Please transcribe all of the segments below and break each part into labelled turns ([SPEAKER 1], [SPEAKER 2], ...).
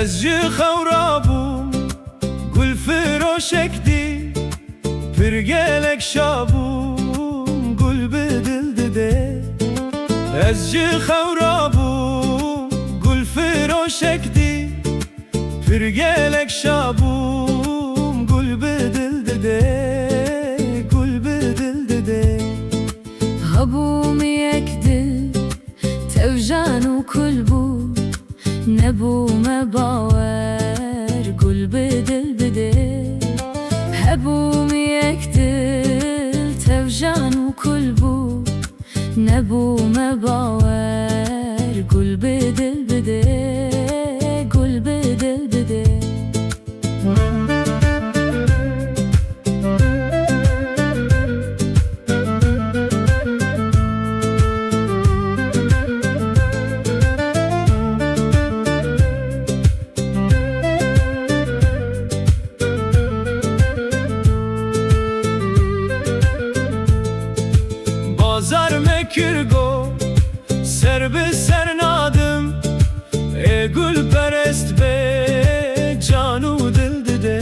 [SPEAKER 1] Ez ji xewra bûm gul firoşek dî pir gelek şabûm gul bi dil dide. Ez ji xewra bûm gul firoşek dî pir gelek şabûm gul bi dil dide, gul bi dil dide.
[SPEAKER 2] Hebûm yek dil tevjan û kul bû nebûme bawer gul bi dil bide. Hebûm yek dil tevjan û kul bû nebûme bawer gul bi dil bide, gul bi dil bide.
[SPEAKER 1] Bazar mekirgo ser bi ser nadim e gul perest be canu dil dide.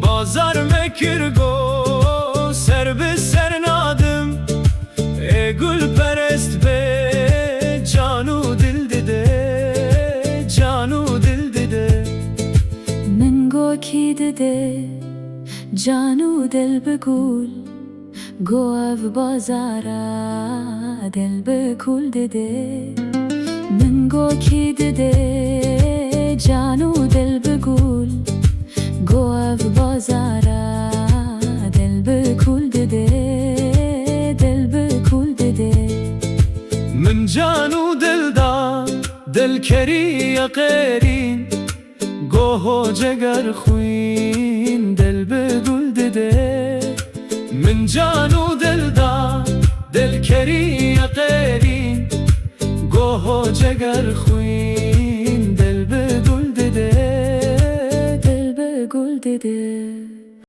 [SPEAKER 1] Bazar mekirgo ser bi ser nadim e gul perest be canu dil dide, canu dil dide.
[SPEAKER 2] Min goki dide canu dil bigul گو اف بازارا دل بکول دده. من گو کی دده جانو دل بگول گو اف بازارا دل بکول دده، دل بکول دده.
[SPEAKER 1] من جانو دل دا دل کری یقرین گوهو جگر خوین دل بگول دده. من جانو دل دا دل کری یقرین گوهو جگر خوین